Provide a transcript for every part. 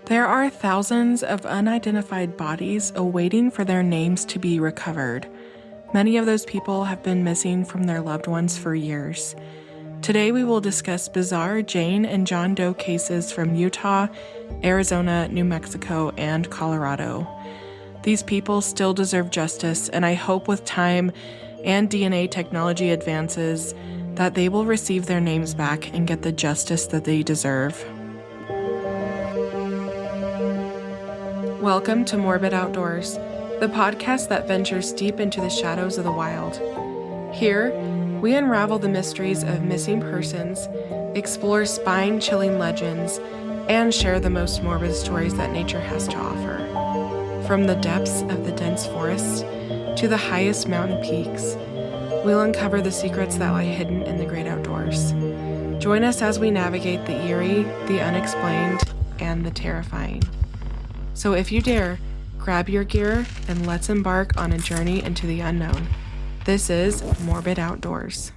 There are thousands of unidentified bodies awaiting for their names to be recovered. Many of those people have been missing from their loved ones for years. Today we will discuss bizarre Jane and John Doe cases from Utah, Arizona, New Mexico, and Colorado. These people still deserve justice, and I hope with time and DNA technology advances that they will receive their names back and get the justice that they deserve. Welcome to Morbid Outdoors, the podcast that ventures deep into the shadows of the wild. Here, we unravel the mysteries of missing persons, explore spine-chilling legends, and share the most morbid stories that nature has to offer. From the depths of the dense forests to the highest mountain peaks, we'll uncover the secrets that lie hidden in the great outdoors. Join us as we navigate the eerie, the unexplained, and the terrifying. So if you dare, grab your gear and let's embark on a journey into the unknown. This is Morbid Outdoors.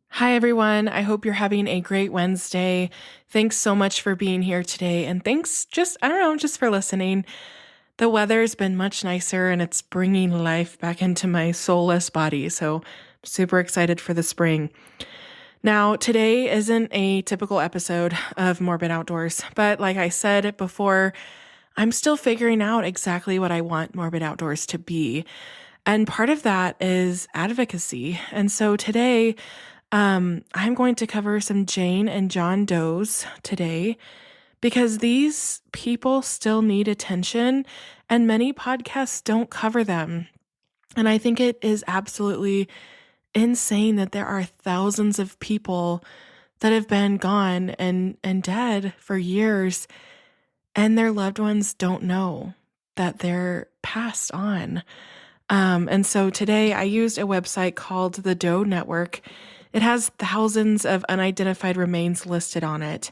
Hi, everyone. I hope you're having a great Wednesday. Thanks so much for being here today. And thanks just for listening. The weather's been much nicer and it's bringing life back into my soulless body. So I'm super excited for the spring. Now, today isn't a typical episode of Morbid Outdoors, but like I said before, I'm still figuring out exactly what I want Morbid Outdoors to be. And part of that is advocacy. And so today, I'm going to cover some Jane and John Does today because these people still need attention and many podcasts don't cover them. And I think it is absolutely insane that there are thousands of people that have been gone and dead for years and their loved ones don't know that they're passed on. And so today I used a website called the Doe Network. It has thousands of unidentified remains listed on it,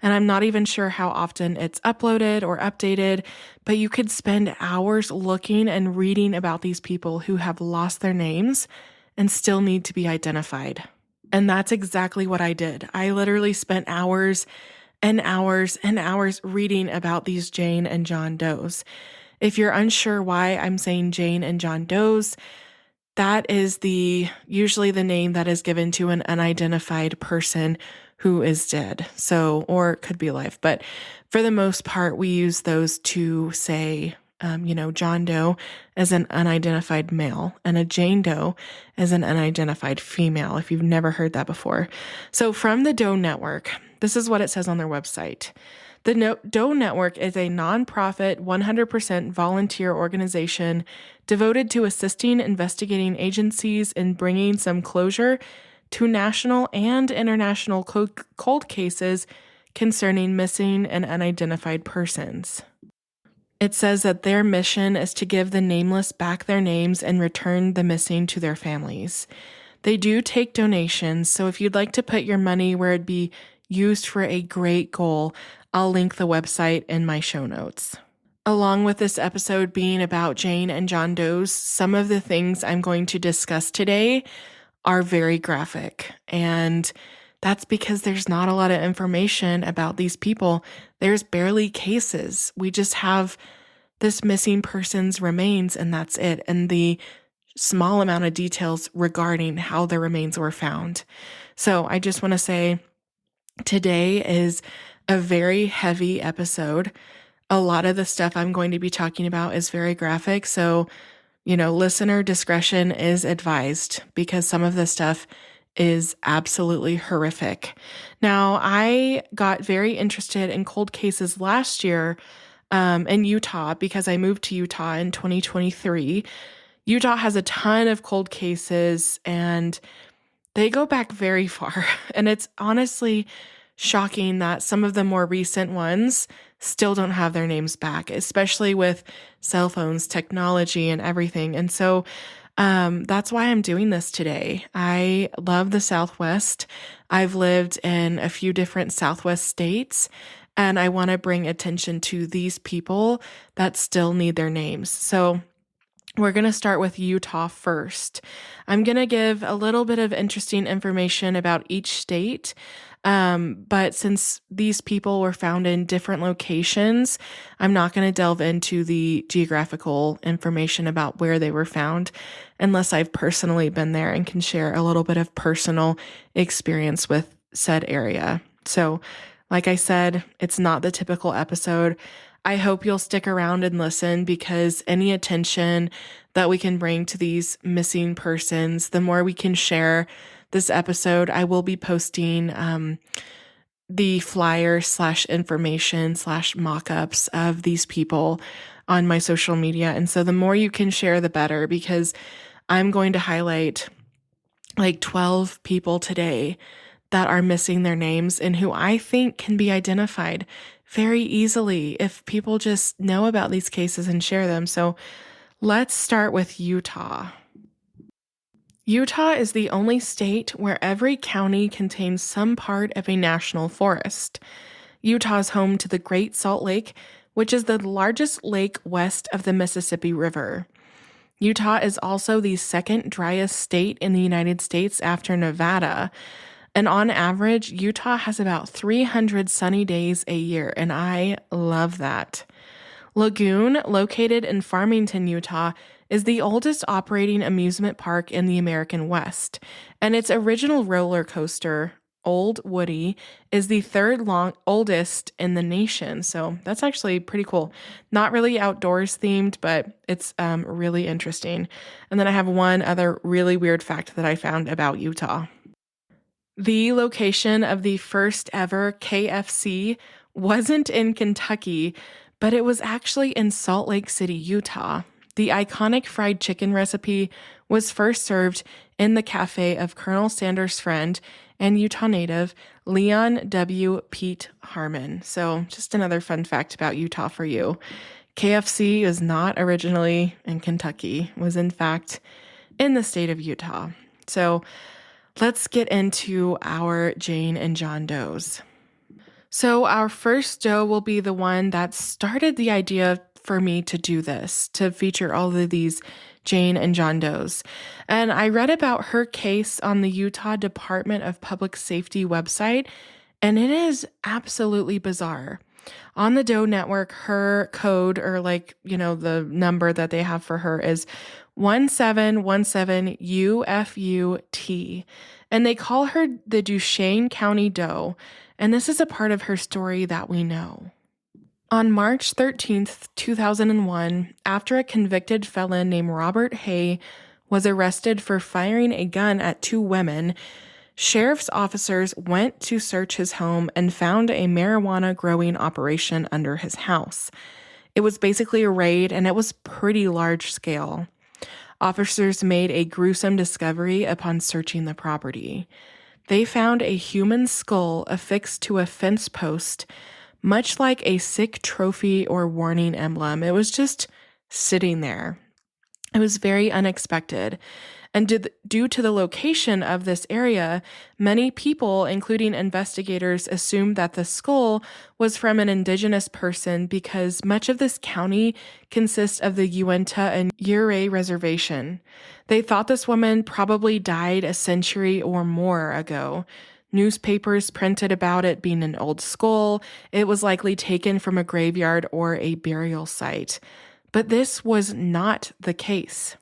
and I'm not even sure how often it's uploaded or updated, but you could spend hours looking and reading about these people who have lost their names and still need to be identified. And that's exactly what I did. I literally spent hours and hours and hours reading about these Jane and John Does. If you're unsure why I'm saying Jane and John Does, that is usually the name that is given to an unidentified person who is dead. So, or it could be alive. But for the most part, we use those to say, John Doe as an unidentified male and a Jane Doe as an unidentified female, if you've never heard that before. So from the Doe Network, this is what it says on their website. The Doe Network is a nonprofit, 100% volunteer organization devoted to assisting investigating agencies in bringing some closure to national and international cold cases concerning missing and unidentified persons. It says that their mission is to give the nameless back their names and return the missing to their families. They do take donations, so if you'd like to put your money where it'd be used for a great goal, I'll link the website in my show notes. Along with this episode being about Jane and John Does, some of the things I'm going to discuss today are very graphic. And that's because there's not a lot of information about these people. There's barely cases. We just have this missing person's remains and that's it. And the small amount of details regarding how the remains were found. So I just want to say today is a very heavy episode. A lot of the stuff I'm going to be talking about is very graphic. So, listener discretion is advised because some of the stuff is absolutely horrific. Now, I got very interested in cold cases last year in Utah because I moved to Utah in 2023. Utah has a ton of cold cases and they go back very far. And it's honestly shocking that some of the more recent ones still don't have their names back, especially with cell phones, technology, and everything. And so That's why I'm doing this today. I love the Southwest. I've lived in a few different Southwest states, and I want to bring attention to these people that still need their names. So we're going to start with Utah first. I'm going to give a little bit of interesting information about each state. But since these people were found in different locations, I'm not going to delve into the geographical information about where they were found unless I've personally been there and can share a little bit of personal experience with said area. So, like I said, it's not the typical episode. I hope you'll stick around and listen because any attention that we can bring to these missing persons, the more we can share this episode. I will be posting the flyer / information / mock-ups of these people on my social media. And so the more you can share, the better, because I'm going to highlight like 12 people today that are missing their names and who I think can be identified very easily if people just know about these cases and share them. So let's start with Utah. Utah is the only state where every county contains some part of a national forest. Utah is home to the Great Salt Lake, which is the largest lake west of the Mississippi River. Utah is also the second driest state in the United States after Nevada. And on average, Utah has about 300 sunny days a year, and I love that. Lagoon, located in Farmington, Utah, is the oldest operating amusement park in the American West, and its original roller coaster, Old Woody, is the third oldest in the nation. So that's actually pretty cool. Not really outdoors themed, but it's really interesting. And then I have one other really weird fact that I found about Utah. The location of the first ever KFC wasn't in Kentucky, but it was actually in Salt Lake City, Utah. The iconic fried chicken recipe was first served in the cafe of Colonel Sanders' friend and Utah native Leon W. Pete Harmon. So just another fun fact about Utah for you. KFC was not originally in Kentucky, was in fact in the state of Utah. So let's get into our Jane and John Does. So our first Doe will be the one that started the idea for me to do this, to feature all of these Jane and John Does. And I read about her case on the Utah Department of Public Safety website, and it is absolutely bizarre. On the Doe network, her code, or the number that they have for her is 1717UFUT. And they call her the Duchesne County Doe. And this is a part of her story that we know. On March 13th, 2001, after a convicted felon named Robert Hay was arrested for firing a gun at 2 women, sheriff's officers went to search his home and found a marijuana growing operation under his house. It was basically a raid, and it was pretty large scale. Officers made a gruesome discovery upon searching the property. They found a human skull affixed to a fence post, much like a sick trophy or warning emblem. It was just sitting there. It was very unexpected. And due to the location of this area, many people, including investigators, assumed that the skull was from an indigenous person because much of this county consists of the Uinta and Ouray Reservation. They thought this woman probably died a century or more ago. Newspapers printed about it being an old skull. It was likely taken from a graveyard or a burial site. But this was not the case.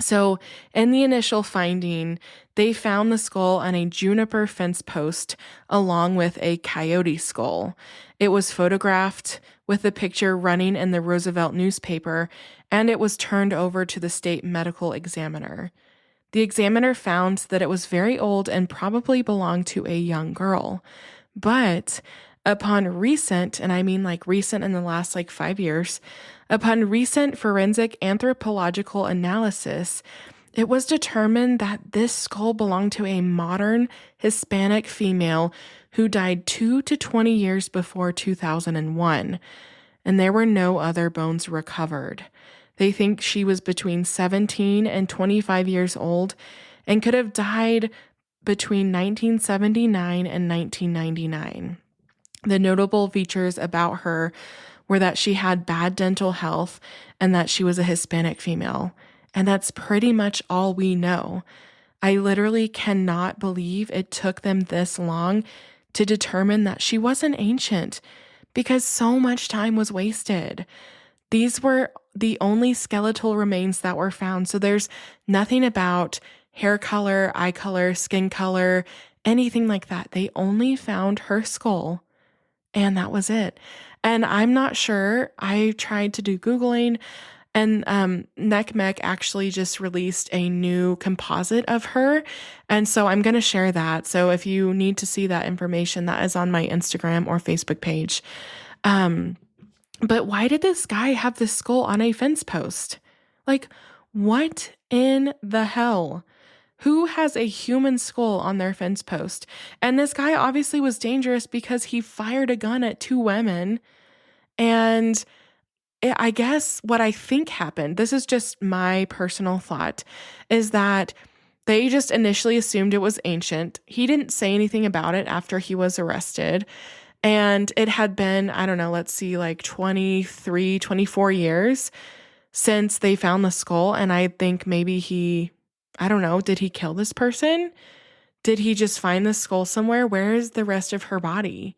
So in the initial finding, they found the skull on a juniper fence post along with a coyote skull. It was photographed with the picture running in the Roosevelt newspaper, and it was turned over to the state medical examiner. The examiner found that it was very old and probably belonged to a young girl. But upon recent, and I mean recent in the last 5 years, upon recent forensic anthropological analysis, it was determined that this skull belonged to a modern Hispanic female who died 2 to 20 years before 2001, and there were no other bones recovered. They think she was between 17 and 25 years old and could have died between 1979 and 1999. The notable features about her were that she had bad dental health and that she was a Hispanic female. And that's pretty much all we know. I literally cannot believe it took them this long to determine that she wasn't ancient because so much time was wasted. These were the only skeletal remains that were found. So there's nothing about hair color, eye color, skin color, anything like that. They only found her skull, and that was it. And I'm not sure. I tried to do Googling, and NCMEC actually just released a new composite of her. And so I'm going to share that. So if you need to see that information, that is on my Instagram or Facebook page. But why did this guy have this skull on a fence post? Like, what in the hell? Who has a human skull on their fence post? And this guy obviously was dangerous because he fired a gun at 2 women. And I guess what I think happened, this is just my personal thought, is that they just initially assumed it was ancient. He didn't say anything about it after he was arrested. And it had been, I don't know, let's see, like 23, 24 years since they found the skull. And I think maybe I don't know, did he kill this person? Did he just find the skull somewhere? Where is the rest of her body?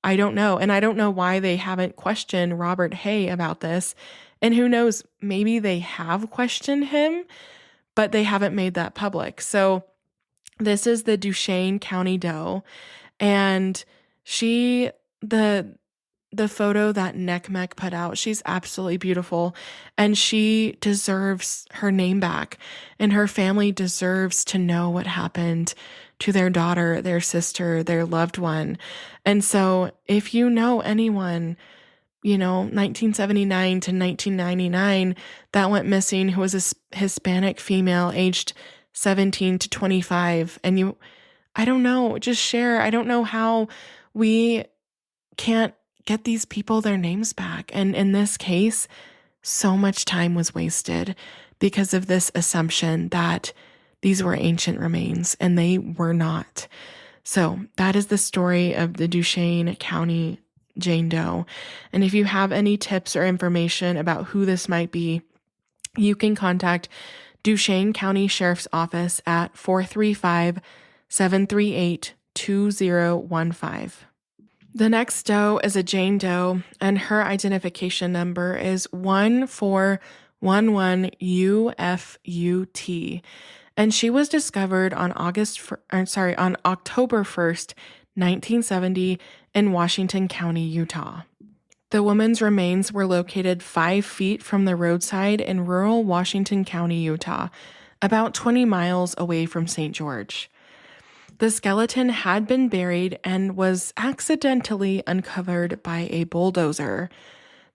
I don't know. And I don't know why they haven't questioned Robert Hay about this. And who knows, maybe they have questioned him, but they haven't made that public. So this is the Duchesne County Doe. And the photo that NCMEC put out, she's absolutely beautiful, and she deserves her name back, and her family deserves to know what happened to their daughter, their sister, their loved one. And so if you know anyone, 1979 to 1999 that went missing who was a Hispanic female aged 17 to 25, and I don't know, just share. I don't know how we can't get these people their names back. And in this case, so much time was wasted because of this assumption that these were ancient remains, and they were not. So that is the story of the Duchesne County Jane Doe. And if you have any tips or information about who this might be, you can contact Duchesne County Sheriff's Office at 435-738-2015. The next doe is a Jane Doe, and her identification number is 1411UFUT, and she was discovered on October 1st, 1970 in Washington County, Utah. The woman's remains were located 5 feet from the roadside in rural Washington County, Utah, about 20 miles away from St. George. The skeleton had been buried and was accidentally uncovered by a bulldozer.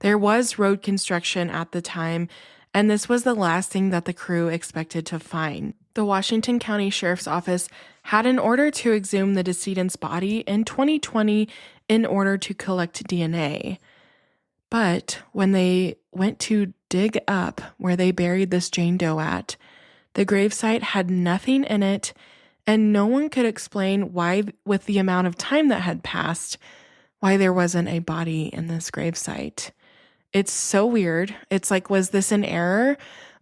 There was road construction at the time, and this was the last thing that the crew expected to find. The Washington County Sheriff's Office had an order to exhume the decedent's body in 2020 in order to collect DNA. But when they went to dig up where they buried this Jane Doe at, the gravesite had nothing in it, and no one could explain why, with the amount of time that had passed, why there wasn't a body in this gravesite. It's so weird. It's like, was this an error,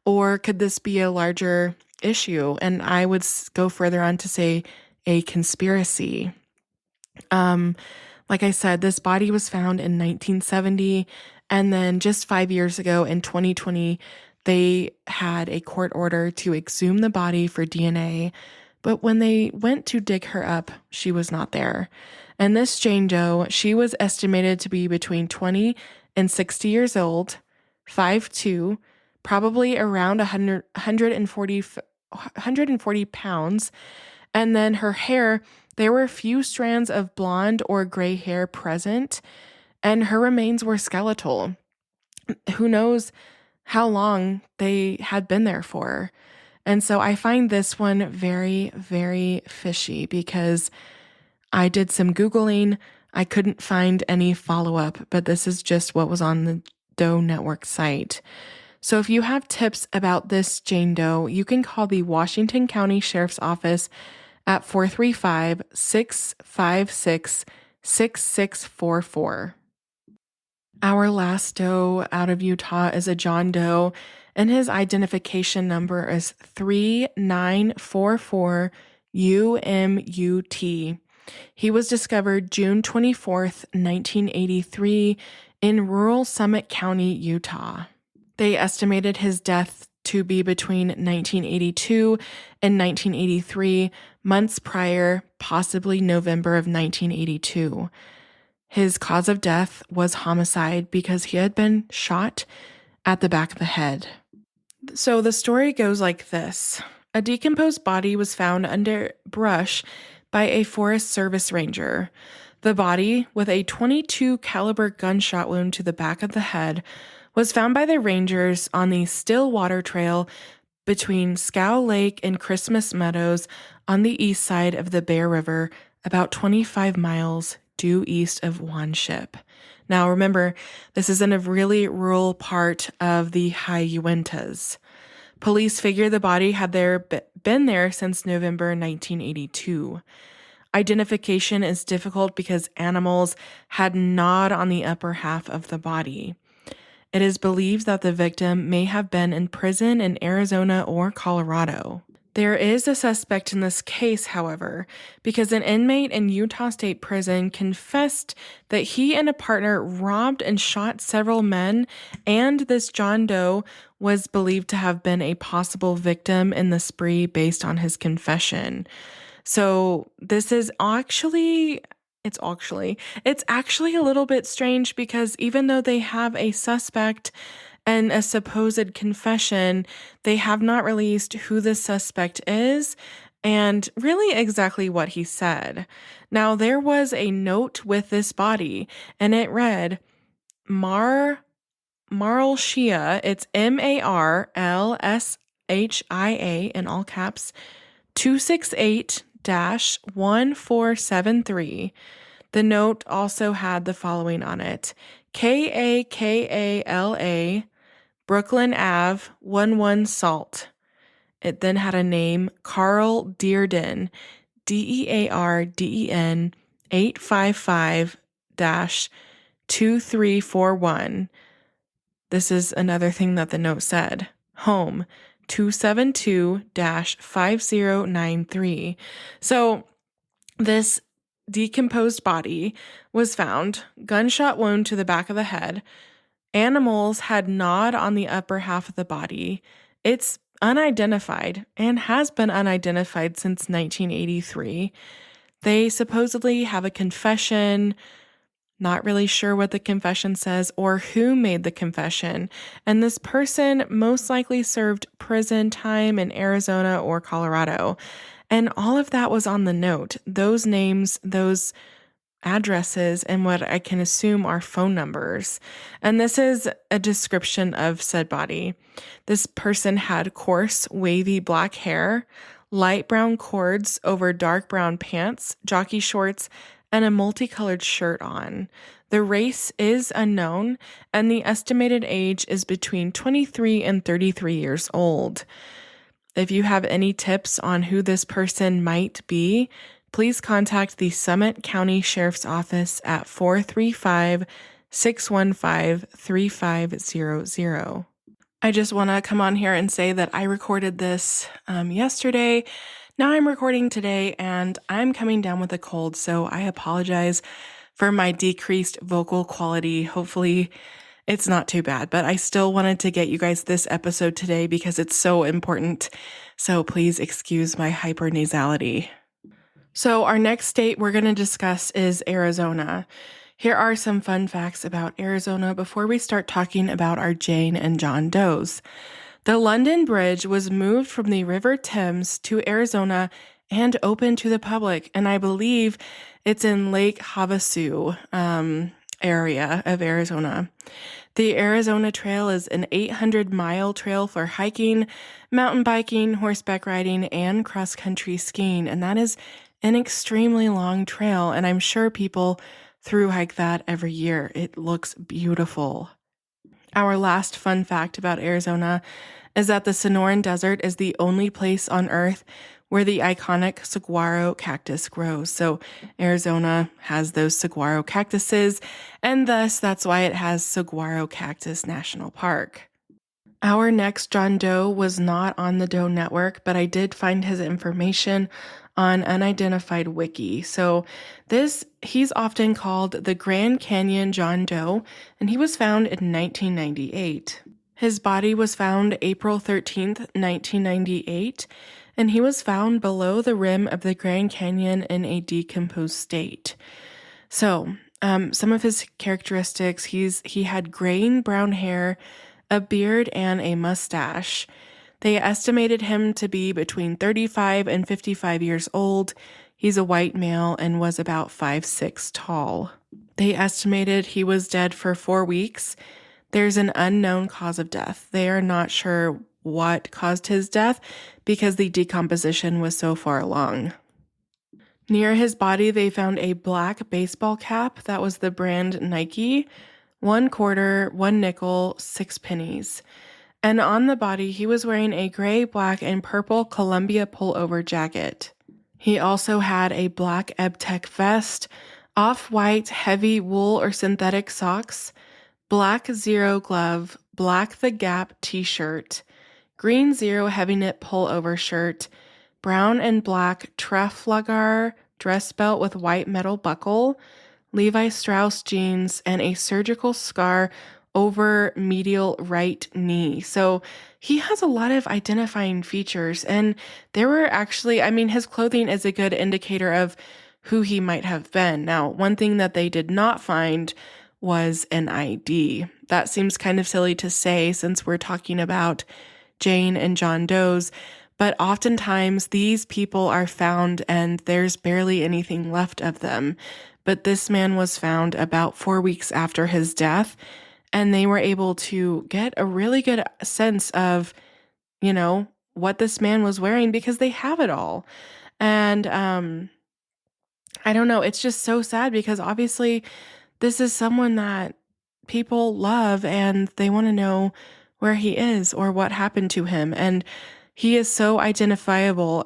or could this be a larger issue? And I would go further on to say a conspiracy. Like I said, this body was found in 1970, and then just 5 years ago in 2020, they had a court order to exhume the body for DNA. But when they went to dig her up, she was not there. And this Jane Doe, she was estimated to be between 20 and 60 years old, 5'2", probably around 140 pounds. And then her hair, there were a few strands of blonde or gray hair present, and her remains were skeletal. Who knows how long they had been there for? And so I find this one very, very fishy because I did some Googling. I couldn't find any follow-up, but this is just what was on the Doe Network site. So if you have tips about this Jane Doe, you can call the Washington County Sheriff's Office at 435-656-6644. Our last Doe out of Utah is a John Doe, and his identification number is 3944 UMUT. He was discovered June 24th, 1983, in rural Summit County, Utah. They estimated his death to be between 1982 and 1983, months prior, possibly November of 1982. His cause of death was homicide because he had been shot at the back of the head. So the story goes like this. A decomposed body was found under brush by a Forest Service ranger. The body, with a .22 caliber gunshot wound to the back of the head, was found by the rangers on the Stillwater Trail between Scow Lake and Christmas Meadows on the east side of the Bear River, about 25 miles due east of Wanship. Now remember, this is in a really rural part of the high Uintas. Police figure the body had been there since November 1982. Identification is difficult because animals had gnawed on the upper half of the body. It is believed that the victim may have been in prison in Arizona or Colorado. There is a suspect in this case, however, because an inmate in Utah State Prison confessed that he and a partner robbed and shot several men, and this John Doe was believed to have been a possible victim in the spree based on his confession. So this is it's actually a little bit strange because even though they have a suspect and a supposed confession, they have not released who the suspect is and really exactly what he said. Now, there was a note with this body, and it read, Marl Shia, it's MARLSHIA in all caps, 268-1473. The note also had the following on it. KAKALA, Brooklyn Ave, 11 Salt. It then had a name, Carl Dearden, DEARDEN, 855-2341. This is another thing that the note said. Home, 272-5093. So this decomposed body was found, gunshot wound to the back of the head. Animals had gnawed on the upper half of the body. It's unidentified and has been unidentified since 1983. They supposedly have a confession. Not really sure what the confession says or who made the confession. And this person most likely served prison time in Arizona or Colorado. And all of that was on the note. Those names, those addresses, and what I can assume are phone numbers. And this is a description of said body. This person had coarse, wavy black hair, light brown cords over dark brown pants, jockey shorts, and a multicolored shirt on. The race is unknown, and the estimated age is between 23 and 33 years old. If you have any tips on who this person might be, please contact the Summit County Sheriff's Office at 435-615-3500. I just want to come on here and say that I recorded this yesterday. Now I'm recording today, and I'm coming down with a cold, so I apologize for my decreased vocal quality. Hopefully it's not too bad, but I still wanted to get you guys this episode today because it's so important. So please excuse my hypernasality. So our next state we're going to discuss is Arizona. Here are some fun facts about Arizona before we start talking about our Jane and John Does. The London Bridge was moved from the River Thames to Arizona and open to the public, and I believe it's in Lake Havasu area of Arizona. The Arizona Trail is an 800-mile trail for hiking, mountain biking, horseback riding, and cross-country skiing, and that is an extremely long trail, and I'm sure people through hike that every year. It looks beautiful. Our last fun fact about Arizona is that the Sonoran Desert is the only place on Earth where the iconic saguaro cactus grows. So Arizona has those saguaro cactuses, and thus that's why it has Saguaro Cactus National Park. Our next John Doe was not on the Doe Network, but I did find his information on Unidentified Wiki. So he's often called the Grand Canyon John Doe, and he was found in 1998. His body was found April 13th, 1998, and he was found below the rim of the Grand Canyon in a decomposed state. So, some of his characteristics, he had graying brown hair, a beard, and a mustache. They estimated him to be between 35 and 55 years old. He's a white male and was about 5'6" tall. They estimated he was dead for 4 weeks. There's an unknown cause of death. They are not sure what caused his death because the decomposition was so far along. Near his body, they found a black baseball cap that was the brand Nike, 1 quarter, 1 nickel, 6 pennies. And on the body, he was wearing a gray, black, and purple Columbia pullover jacket. He also had a black EBTEC vest, off-white heavy wool or synthetic socks, black Zero glove, black The Gap t-shirt, green Zero heavy knit pullover shirt, brown and black Trafalgar dress belt with white metal buckle, Levi Strauss jeans, and a surgical scar over medial right knee. So he has a lot of identifying features, and there were actually, his clothing is a good indicator of who he might have been. Now, one thing that they did not find was an ID. That seems kind of silly to say since we're talking about Jane and John Doe's, but oftentimes these people are found and there's barely anything left of them. But this man was found about 4 weeks after his death, and they were able to get a really good sense of, what this man was wearing because they have it all. And I don't know, it's just so sad because obviously this is someone that people love and they want to know where he is or what happened to him. And he is so identifiable,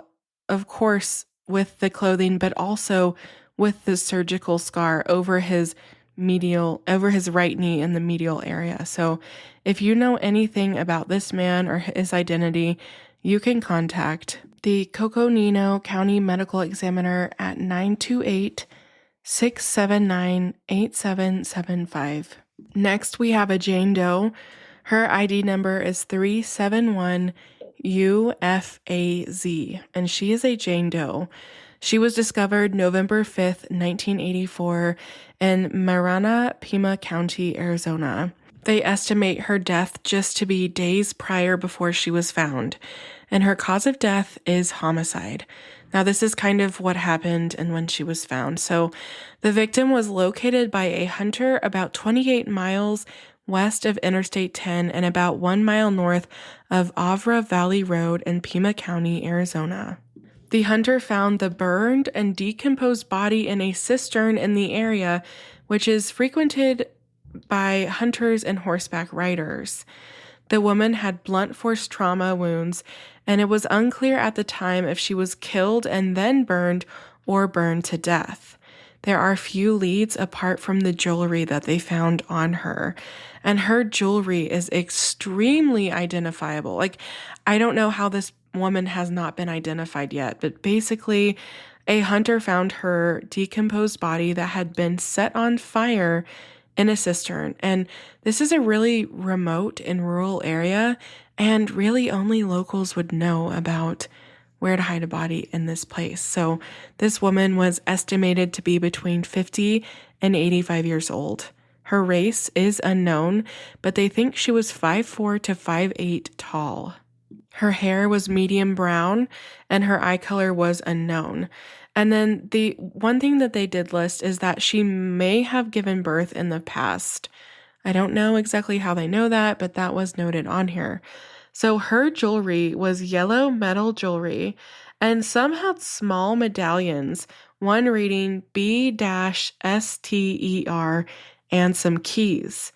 of course, with the clothing, but also with the surgical scar over his right knee in the medial area. So if you know anything about this man or his identity, you can contact the Coconino County Medical Examiner at 928-679-8775. Next, we have a Jane Doe. Her ID number is 371UFAZ, and she is a Jane Doe. She was discovered November 5th, 1984 in Marana, Pima County, Arizona. They estimate her death just to be days prior before she was found, and her cause of death is homicide. Now, this is kind of what happened and when she was found. So the victim was located by a hunter about 28 miles west of Interstate 10 and about 1 mile north of Avra Valley Road in Pima County, Arizona. The hunter found the burned and decomposed body in a cistern in the area, which is frequented by hunters and horseback riders. The woman had blunt force trauma wounds, and it was unclear at the time if she was killed and then burned or burned to death. There are few leads apart from the jewelry that they found on her, and her jewelry is extremely identifiable. I don't know how this woman has not been identified yet, but basically a hunter found her decomposed body that had been set on fire in a cistern. And this is a really remote and rural area, and really only locals would know about where to hide a body in this place. So this woman was estimated to be between 50 and 85 years old. Her race is unknown, but they think she was 5'4" to 5'8" tall. Her hair was medium brown, and her eye color was unknown. And then the one thing that they did list is that she may have given birth in the past. I don't know exactly how they know that, but that was noted on here. So her jewelry was yellow metal jewelry, and some had small medallions, one reading B-STER, and some keys.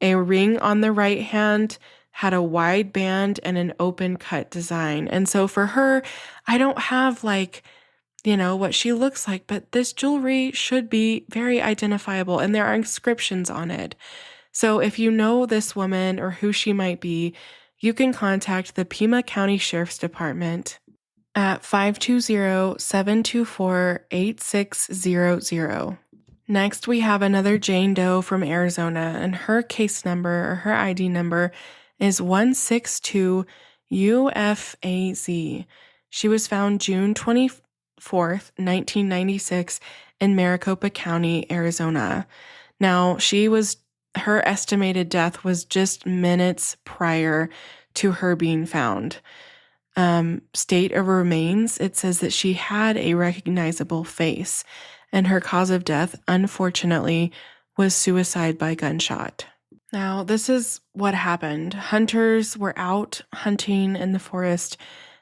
A ring on the right hand had a wide band and an open cut design. And so for her, I don't have what she looks like, but this jewelry should be very identifiable and there are inscriptions on it. So if you know this woman or who she might be, you can contact the Pima County Sheriff's Department at 520-724-8600. Next, we have another Jane Doe from Arizona, and her case number or her ID number is 162UFAZ. She was found June 24th, 1996 in Maricopa County, Arizona. Now, her estimated death was just minutes prior to her being found. State of remains, it says that she had a recognizable face, and her cause of death, unfortunately, was suicide by gunshot. Now, this is what happened. Hunters were out hunting in the forest,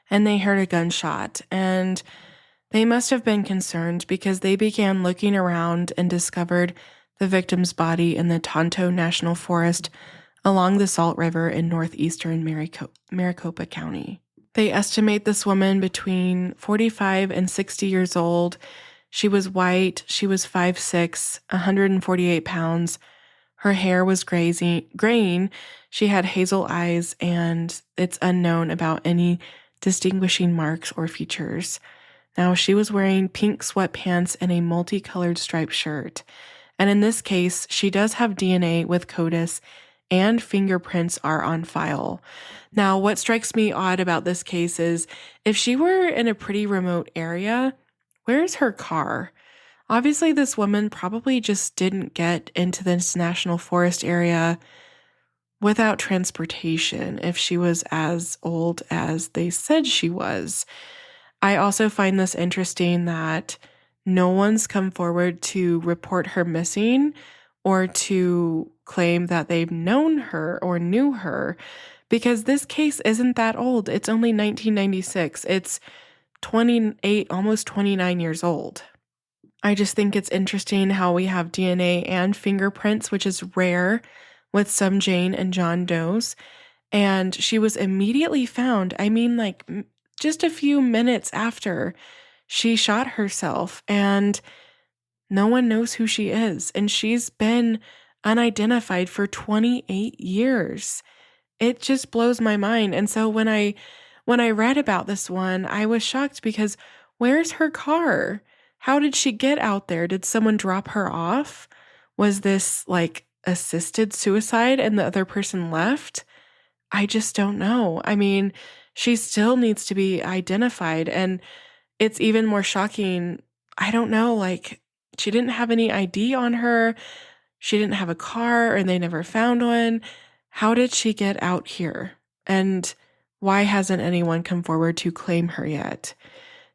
and they heard a gunshot, and they must have been concerned because they began looking around and discovered the victim's body in the Tonto National Forest along the Salt River in northeastern Maricopa County. They estimate this woman between 45 and 60 years old. She was white. She was 5'6", 148 pounds. Her hair was graying. She had hazel eyes, and it's unknown about any distinguishing marks or features. Now, she was wearing pink sweatpants and a multicolored striped shirt. And in this case, she does have DNA with CODIS, and fingerprints are on file. Now, what strikes me odd about this case is if she were in a pretty remote area, where's her car? Obviously, this woman probably just didn't get into this national forest area without transportation if she was as old as they said she was. I also find this interesting that no one's come forward to report her missing or to claim that they've known her or knew her, because this case isn't that old. It's only 1996. It's 28, almost 29 years old. I just think it's interesting how we have DNA and fingerprints, which is rare with some Jane and John Does. And she was immediately found. I mean, just a few minutes after she shot herself, and no one knows who she is. And she's been unidentified for 28 years. It just blows my mind. And so when I read about this one, I was shocked because where's her car? How did she get out there? Did someone drop her off? Was this assisted suicide and the other person left? I just don't know. I mean, she still needs to be identified, and it's even more shocking. I don't know, she didn't have any ID on her. She didn't have a car, and they never found one. How did she get out here? And why hasn't anyone come forward to claim her yet?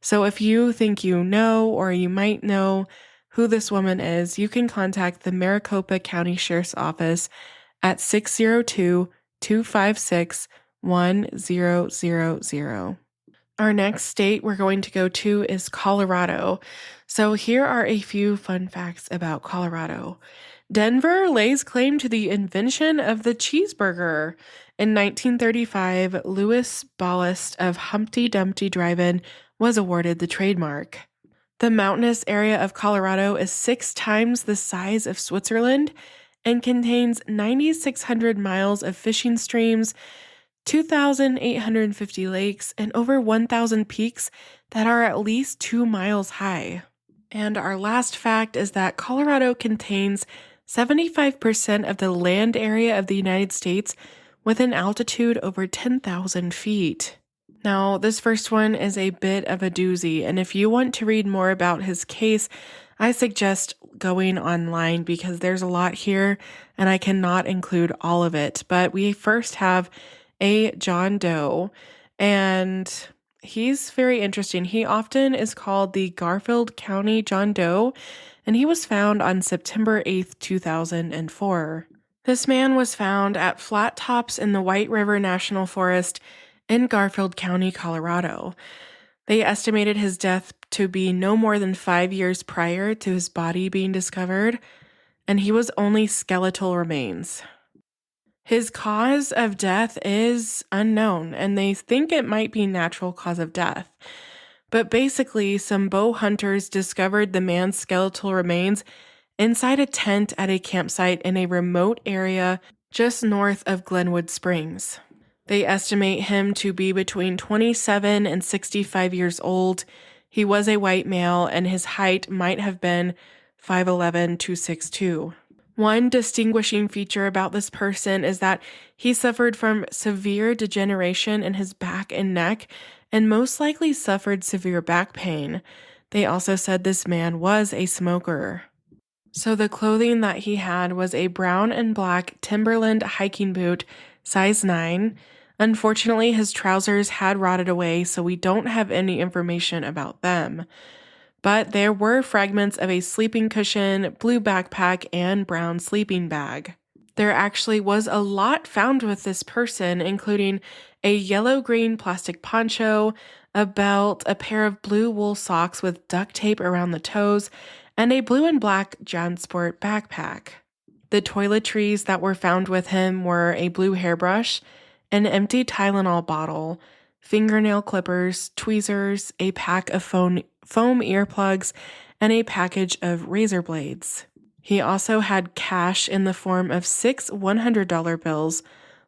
So if you think you know, or you might know who this woman is, you can contact the Maricopa County Sheriff's Office at 602-256-1000. Our next state we're going to go to is Colorado. So here are a few fun facts about Colorado. Denver lays claim to the invention of the cheeseburger. In 1935, Louis Ballast of Humpty Dumpty Drive-In was awarded the trademark. The mountainous area of Colorado is 6 times the size of Switzerland and contains 9,600 miles of fishing streams, 2,850 lakes, and over 1,000 peaks that are at least 2 miles high. And our last fact is that Colorado contains 75% of the land area of the United States with an altitude over 10,000 feet. Now, this first one is a bit of a doozy, and if you want to read more about his case, I suggest going online because there's a lot here, and I cannot include all of it. But we first have a John Doe, and he's very interesting. He often is called the Garfield County John Doe, and he was found on September 8th, 2004. This man was found at Flat Tops in the White River National Forest in Garfield County, Colorado. They estimated his death to be no more than 5 years prior to his body being discovered, and he was only skeletal remains. His cause of death is unknown, and they think it might be natural cause of death. But basically, some bow hunters discovered the man's skeletal remains inside a tent at a campsite in a remote area just north of Glenwood Springs. They estimate him to be between 27 and 65 years old. He was a white male, and his height might have been 5'11" to 6'2". One distinguishing feature about this person is that he suffered from severe degeneration in his back and neck, and most likely suffered severe back pain. They also said this man was a smoker. So the clothing that he had was a brown and black Timberland hiking boot, size 9. Unfortunately, his trousers had rotted away, so we don't have any information about them. But there were fragments of a sleeping cushion, blue backpack, and brown sleeping bag. There actually was a lot found with this person, including a yellow-green plastic poncho, a belt, a pair of blue wool socks with duct tape around the toes, and a blue and black JanSport backpack. The toiletries that were found with him were a blue hairbrush, an empty Tylenol bottle, fingernail clippers, tweezers, a pack of foam earplugs, and a package of razor blades. He also had cash in the form of 6 $100 bills,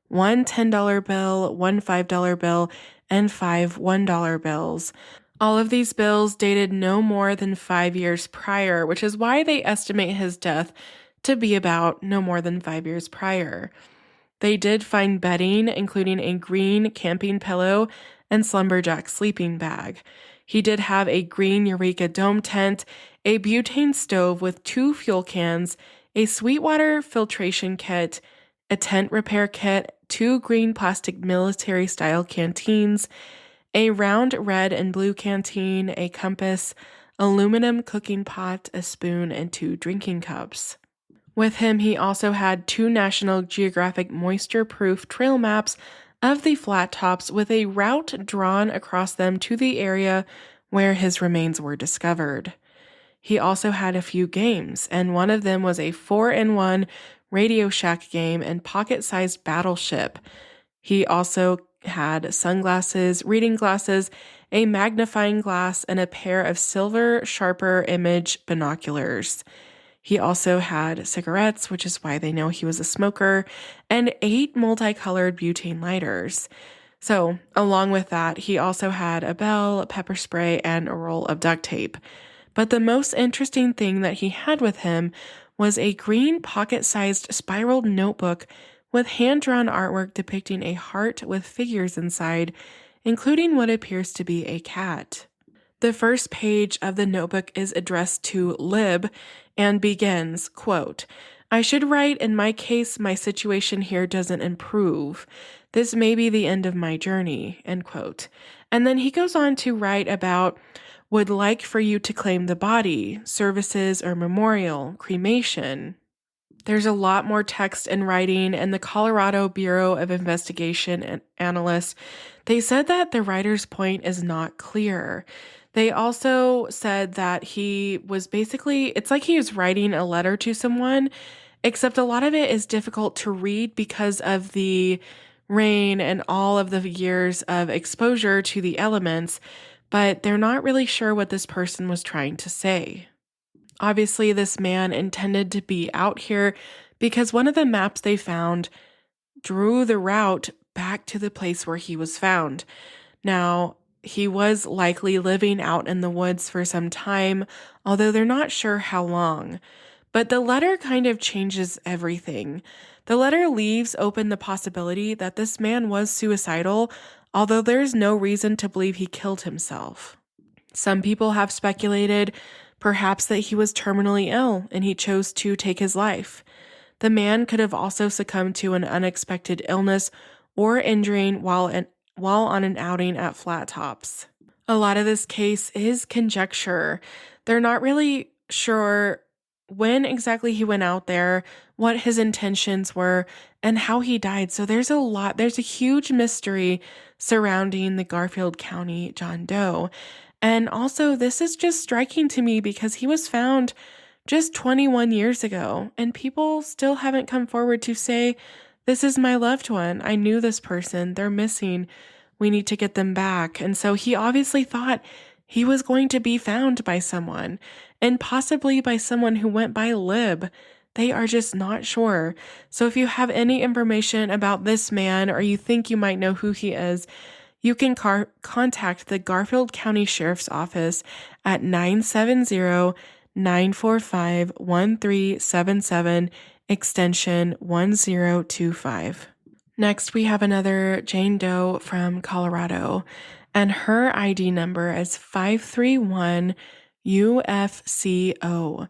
one $10 bill, one $5 bill, and 5 $1 bills. All of these bills dated no more than 5 years prior, which is why they estimate his death to be about no more than 5 years prior. They did find bedding, including a green camping pillow and slumberjack sleeping bag. He did have a green Eureka Dome tent, a butane stove with 2 fuel cans, a Sweetwater filtration kit, a tent repair kit, 2 green plastic military-style canteens, a round red and blue canteen, a compass, aluminum cooking pot, a spoon, and 2 drinking cups. With him, he also had 2 National Geographic moisture-proof trail maps of the flat tops with a route drawn across them to the area where his remains were discovered. He also had a few games, and one of them was a 4-in-1 Radio Shack game and pocket-sized battleship. He also had sunglasses, reading glasses, a magnifying glass, and a pair of silver Sharper Image binoculars. He also had cigarettes, which is why they know he was a smoker, and 8 multicolored butane lighters. So, along with that, he also had a bell, pepper spray, and a roll of duct tape. But the most interesting thing that he had with him was a green pocket-sized spiraled notebook with hand-drawn artwork depicting a heart with figures inside, including what appears to be a cat. The first page of the notebook is addressed to Lib and begins, quote, "I should write, in my case, my situation here doesn't improve. This may be the end of my journey," end quote. And then he goes on to write about, "Would like for you to claim the body, services or memorial, cremation." There's a lot more text and writing, and the Colorado Bureau of Investigation and analysts, they said that the writer's point is not clear. They also said that he was basically, it's like he was writing a letter to someone, except a lot of it is difficult to read because of the rain and all of the years of exposure to the elements, but they're not really sure what this person was trying to say. Obviously, this man intended to be out here because one of the maps they found drew the route back to the place where he was found. Now, he was likely living out in the woods for some time, although they're not sure how long. But the letter kind of changes everything. The letter leaves open the possibility that this man was suicidal, although there's no reason to believe he killed himself. Some people have speculated perhaps that he was terminally ill and he chose to take his life. The man could have also succumbed to an unexpected illness or injury while on an outing at Flat Tops. A lot of this case is conjecture. They're not really sure when exactly he went out there, what his intentions were, and how he died. So there's a huge mystery surrounding the Garfield County John Doe. And also, this is just striking to me because he was found just 21 years ago, and people still haven't come forward to say This is my loved one. I knew this person. They're missing. We need to get them back. And so he obviously thought he was going to be found by someone, and possibly by someone who went by Lib. They are just not sure. So if you have any information about this man, or you think you might know who he is, you can contact the Garfield County Sheriff's Office at 970-945-1377, extension 1025. Next, we have another Jane Doe from Colorado, and her ID number is 531 UFCO,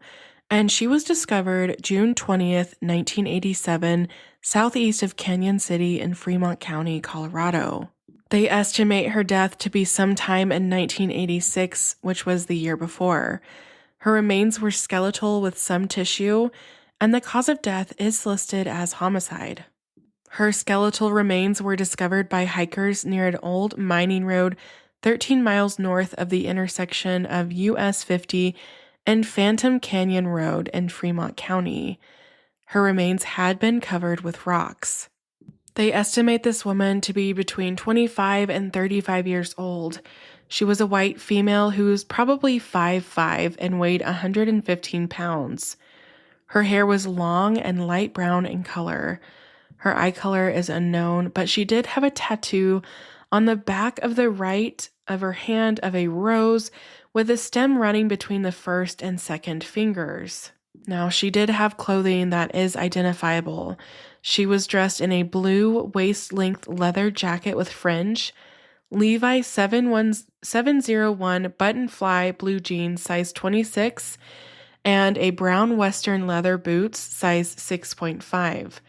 and she was discovered June 20th, 1987, southeast of Canyon City in Fremont County, Colorado. They estimate her death to be sometime in 1986, which was the year before. Her remains were skeletal with some tissue, and the cause of death is listed as homicide. Her skeletal remains were discovered by hikers near an old mining road 13 miles north of the intersection of US 50 and Phantom Canyon Road in Fremont County. Her remains had been covered with rocks. They estimate this woman to be between 25 and 35 years old. She was a white female who was probably 5'5" and weighed 115 pounds. Her hair was long and light brown in color. Her eye color is unknown, but she did have a tattoo on the back of the right of her hand of a rose with a stem running between the first and second fingers. Now, she did have clothing that is identifiable. She was dressed in a blue waist-length leather jacket with fringe, Levi 701 button-fly blue jeans size 26, and a brown western leather boots size 6.5.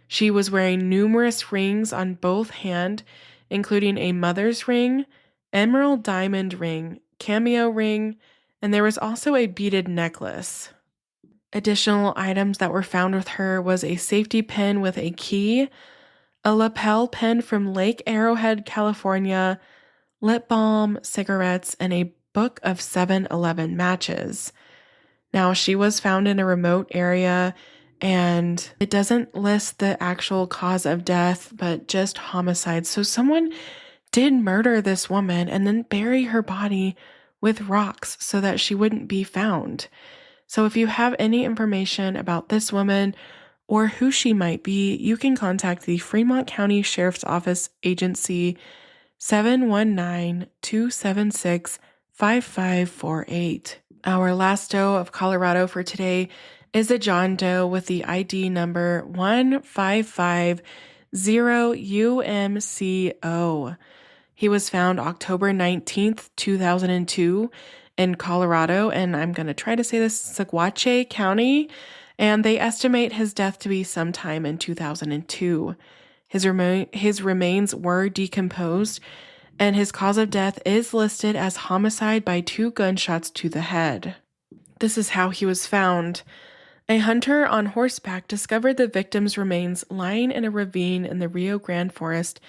She was wearing numerous rings on both hands, including a mother's ring, emerald diamond ring, cameo ring, and there was also a beaded necklace. Additional items that were found with her was a safety pin with a key, a lapel pin from Lake Arrowhead, California, lip balm, cigarettes, and a book of 7-Eleven matches. Now, she was found in a remote area, and it doesn't list the actual cause of death, but just homicide. So someone did murder this woman and then bury her body with rocks so that she wouldn't be found. So if you have any information about this woman or who she might be, you can contact the Fremont County Sheriff's Office Agency 719-276-5548. Our last Doe of Colorado for today is a John Doe with the ID number 1550UMCO. He was found October 19th, 2002 in Colorado, and I'm going to try to say this, Sequatchie County, and they estimate his death to be sometime in 2002. His remains were decomposed, and his cause of death is listed as homicide by 2 gunshots to the head. This is how he was found. A hunter on horseback discovered the victim's remains lying in a ravine in the Rio Grande forest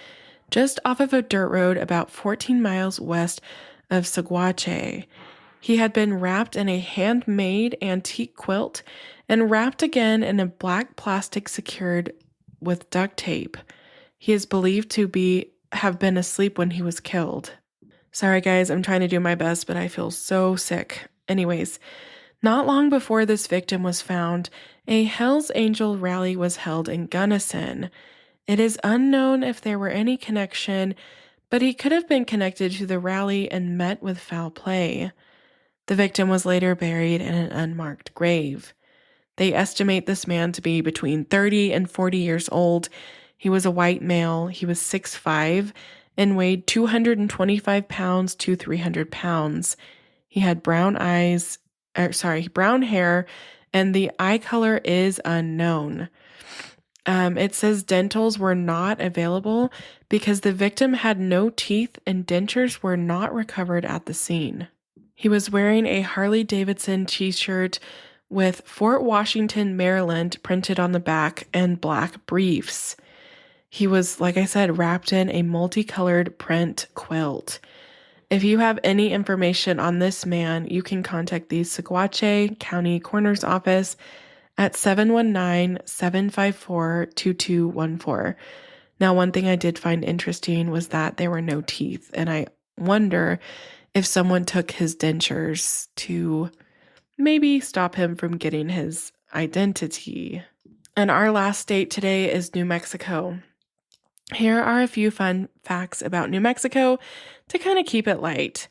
just off of a dirt road about 14 miles west of Sequatchie. He had been wrapped in a handmade antique quilt and wrapped again in a black plastic secured with duct tape. He is believed to have been asleep when he was killed. Sorry guys, I'm trying to do my best, but I feel so sick. Anyways, not long before this victim was found, a Hells Angel rally was held in Gunnison. It is unknown if there were any connection, but he could have been connected to the rally and met with foul play. The victim was later buried in an unmarked grave. They estimate this man to be between 30 and 40 years old. He was a white male. He was 6'5" and weighed 225 pounds to 300 pounds. He had brown hair, and the eye color is unknown. It says dentals were not available because the victim had no teeth and dentures were not recovered at the scene. He was wearing a Harley-Davidson t-shirt with Fort Washington, Maryland printed on the back and black briefs. He was, like I said, wrapped in a multicolored print quilt. If you have any information on this man, you can contact the Sequatchie County Coroner's Office at 719-754-2214. Now, one thing I did find interesting was that there were no teeth, and I wonder if someone took his dentures to maybe stop him from getting his identity. And our last state today is New Mexico. Here are a few fun facts about New Mexico to kind of keep it light.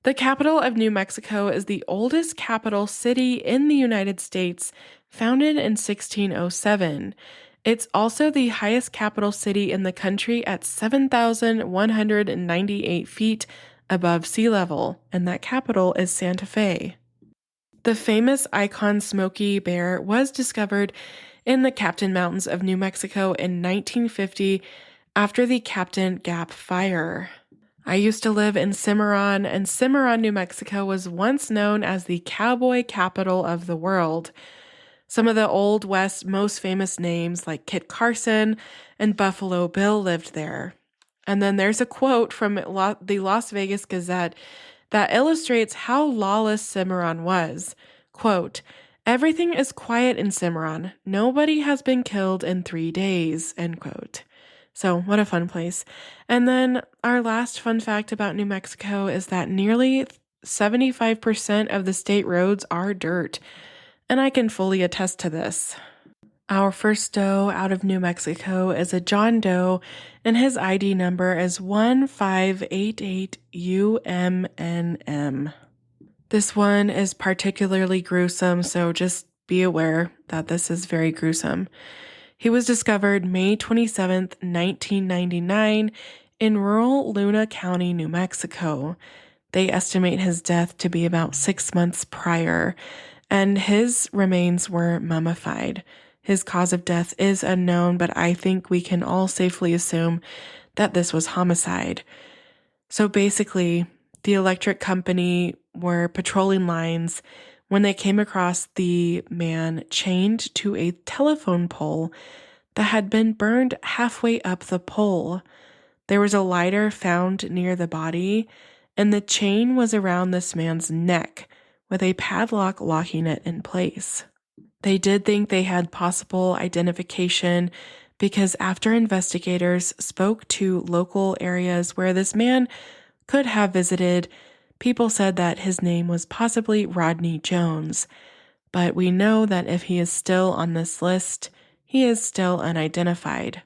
The capital of New Mexico is the oldest capital city in the United States, founded in 1607. It's also the highest capital city in the country at 7,198 feet above sea level, and that capital is Santa Fe. The famous icon Smokey Bear was discovered in the Captain Mountains of New Mexico in 1950 after the Captain Gap fire. I used to live in Cimarron, and Cimarron, New Mexico was once known as the cowboy capital of the world. Some of the Old West most famous names like Kit Carson and Buffalo Bill lived there. And then there's a quote from the Las Vegas Gazette that illustrates how lawless Cimarron was. Quote, "Everything is quiet in Cimarron. Nobody has been killed in 3 days," end quote. So what a fun place. And then our last fun fact about New Mexico is that nearly 75% of the state roads are dirt. And I can fully attest to this. Our first Doe out of New Mexico is a John Doe, and his ID number is 1588UMNM. This one is particularly gruesome, so just be aware that this is very gruesome. He was discovered May 27th, 1999 in rural Luna County, New Mexico. They estimate his death to be about 6 months prior, and his remains were mummified. His cause of death is unknown, but I think we can all safely assume that this was homicide. So basically, the electric company were patrolling lines when they came across the man chained to a telephone pole that had been burned halfway up the pole. There was a lighter found near the body, and the chain was around this man's neck, with a padlock locking it in place. They did think they had possible identification because after investigators spoke to local areas where this man could have visited, people said that his name was possibly Rodney Jones. But we know that if he is still on this list, he is still unidentified.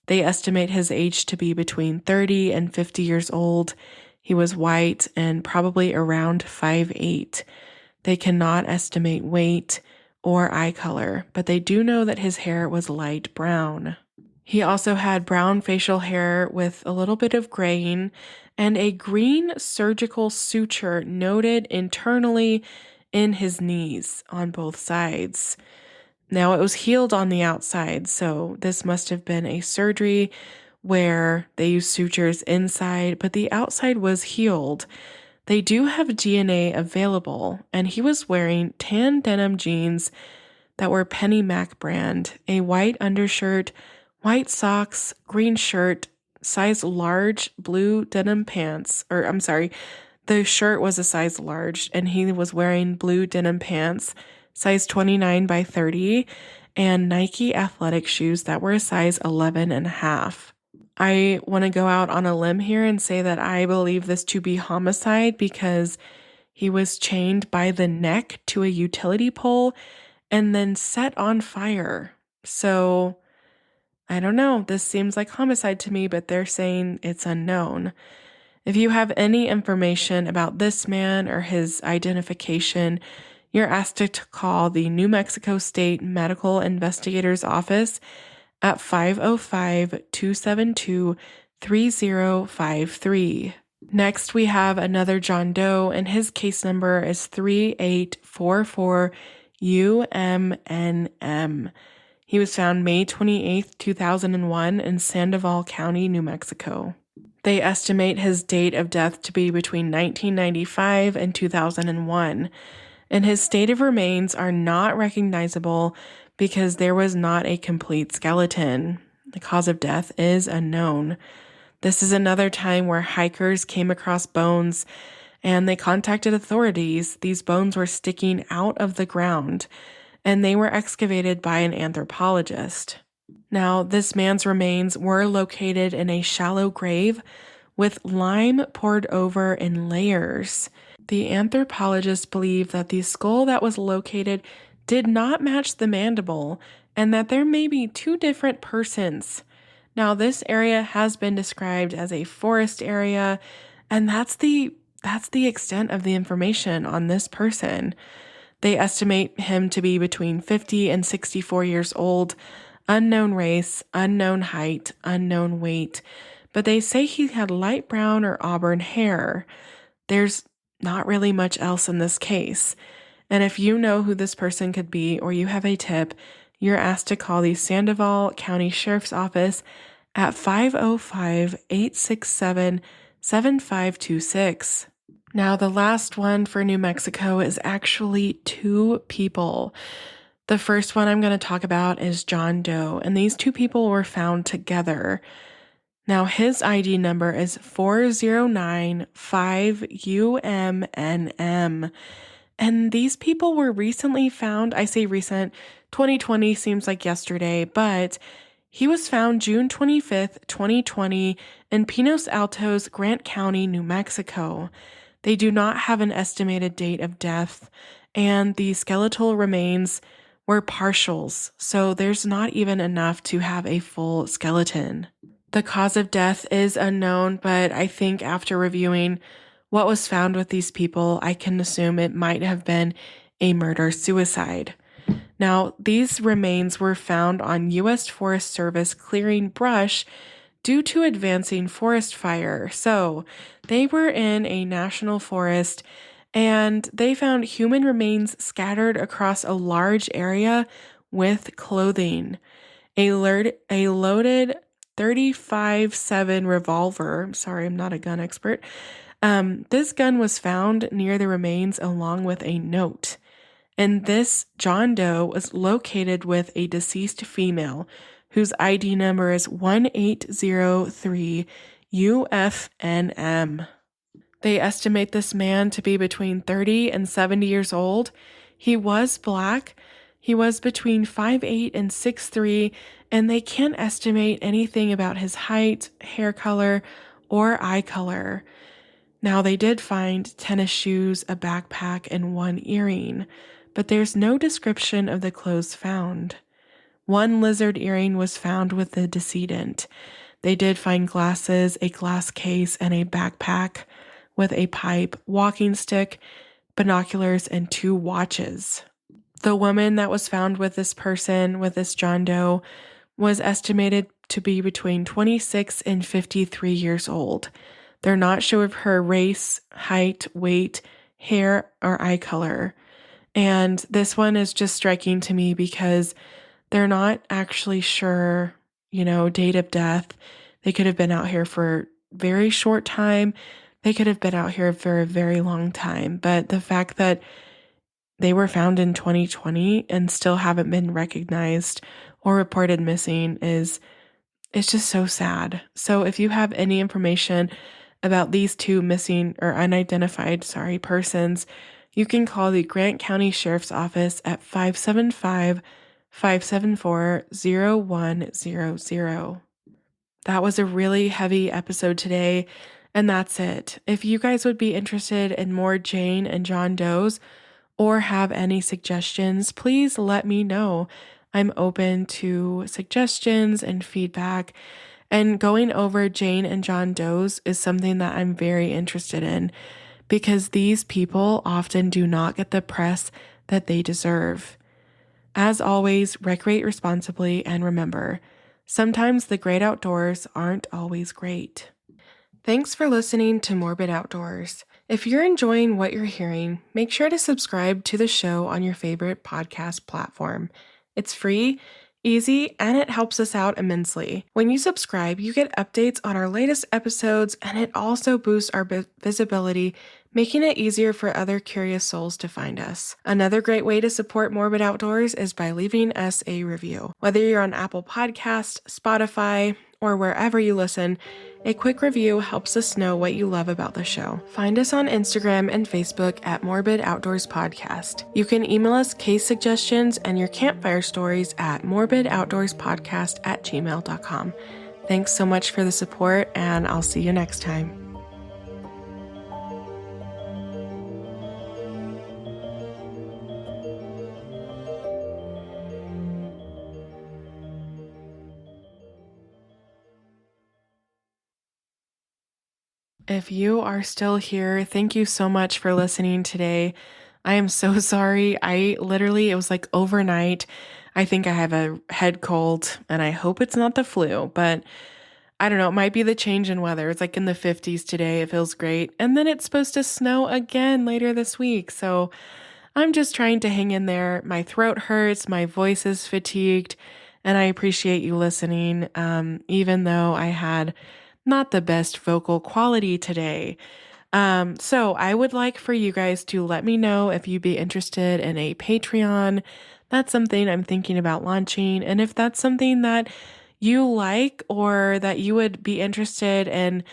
They estimate his age to be between 30 and 50 years old. He was white and probably around 5'8". They cannot estimate weight or eye color, but they do know that his hair was light brown. He also had brown facial hair with a little bit of graying and a green surgical suture noted internally in his knees on both sides. Now, it was healed on the outside, so this must have been a surgery where they used sutures inside, but the outside was healed. They do have DNA available, and he was wearing tan denim jeans that were Penny Mac brand, a white undershirt, white socks, green shirt, size large blue denim pants, the shirt was a size large, and he was wearing blue denim pants, size 29 by 30, and Nike athletic shoes that were a size 11.5. I want to go out on a limb here and say that I believe this to be homicide because he was chained by the neck to a utility pole and then set on fire. So, I don't know. This seems like homicide to me, but they're saying it's unknown. If you have any information about this man or his identification, you're asked to call the New Mexico State Medical Investigators Office at 505-272-3053. Next, we have another John Doe, and his case number is 3844UMNM. He was found May 28, 2001 in Sandoval County, New Mexico. They estimate his date of death to be between 1995 and 2001, and his state of remains are not recognizable because there was not a complete skeleton. The cause of death is unknown. This is another time where hikers came across bones and they contacted authorities. These bones were sticking out of the ground, and they were excavated by an anthropologist. Now, this man's remains were located in a shallow grave with lime poured over in layers. The anthropologists believe that the skull that was located did not match the mandible and that there may be two different persons. Now, this area has been described as a forest area, and that's the extent of the information on this person. They estimate him to be between 50 and 64 years old, unknown race, unknown height, unknown weight, but they say he had light brown or auburn hair. There's not really much else in this case. And if you know who this person could be or you have a tip, you're asked to call the Sandoval County Sheriff's Office at 505-867-7526. Now, the last one for New Mexico is actually two people. The first one I'm going to talk about is John Doe, and these two people were found together. Now, his ID number is 4095UMNM, and these people were recently found. I say recent, 2020 seems like yesterday, but he was found June 25th, 2020 in Pinos Altos, Grant County, New Mexico. They do not have an estimated date of death, and the skeletal remains were partials, so there's not even enough to have a full skeleton. The cause of death is unknown, but I think after reviewing what was found with these people, I can assume it might have been a murder-suicide. Now, these remains were found on U.S. Forest Service clearing brush due to advancing forest fire. So they were in a national forest and they found human remains scattered across a large area with clothing. A loaded .35-7 revolver. Sorry, I'm not a gun expert. This gun was found near the remains along with a note. And this John Doe was located with a deceased female whose ID number is 1803UFNM. They estimate this man to be between 30 and 70 years old. He was black. He was between 5'8" and 6'3", and they can't estimate anything about his height, hair color, or eye color. Now, they did find tennis shoes, a backpack, and one earring, but there's no description of the clothes found. One lizard earring was found with the decedent. They did find glasses, a glass case, and a backpack with a pipe, walking stick, binoculars, and 2 watches. The woman that was found with this person, with this John Doe, was estimated to be between 26 and 53 years old. They're not sure of her race, height, weight, hair, or eye color. And this one is just striking to me because they're not actually sure, date of death. They could have been out here for a very short time. They could have been out here for a very long time. But the fact that they were found in 2020 and still haven't been recognized or reported missing it's just so sad. So if you have any information about these two missing or unidentified, persons, you can call the Grant County Sheriff's Office at 575-574-0100. That was a really heavy episode today, and that's it. If you guys would be interested in more Jane and John Does or have any suggestions, please let me know. I'm open to suggestions and feedback, and going over Jane and John Does is something that I'm very interested in because these people often do not get the press that they deserve. As always, recreate responsibly, and remember, sometimes the great outdoors aren't always great. Thanks for listening to Morbid Outdoors. If you're enjoying what you're hearing, make sure to subscribe to the show on your favorite podcast platform. It's free, easy, and it helps us out immensely. When you subscribe, you get updates on our latest episodes, and it also boosts our visibility, making it easier for other curious souls to find us. Another great way to support Morbid Outdoors is by leaving us a review. Whether you're on Apple Podcasts, Spotify, or wherever you listen, a quick review helps us know what you love about the show. Find us on Instagram and Facebook at Morbid Outdoors Podcast. You can email us case suggestions and your campfire stories at morbidoutdoorspodcast@gmail.com. Thanks so much for the support, and I'll see you next time. If you are still here, thank you so much for listening today. I am so sorry. It was like overnight. I think I have a head cold and I hope it's not the flu, but I don't know. It might be the change in weather. It's like in the 50s today. It feels great. And then it's supposed to snow again later this week. So I'm just trying to hang in there. My throat hurts. My voice is fatigued. And I appreciate you listening, even though I had not the best vocal quality today. So I would like for you guys to let me know if you'd be interested in a Patreon. That's something I'm thinking about launching. And if that's something that you like or that you would be interested in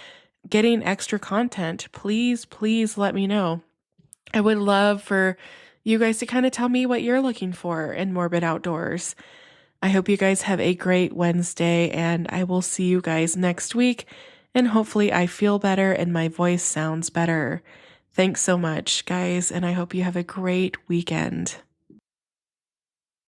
getting extra content, please let me know. I would love for you guys to kind of tell me what you're looking for in Morbid Outdoors. I hope you guys have a great Wednesday, and I will see you guys next week. And hopefully I feel better and my voice sounds better. Thanks so much, guys, and I hope you have a great weekend.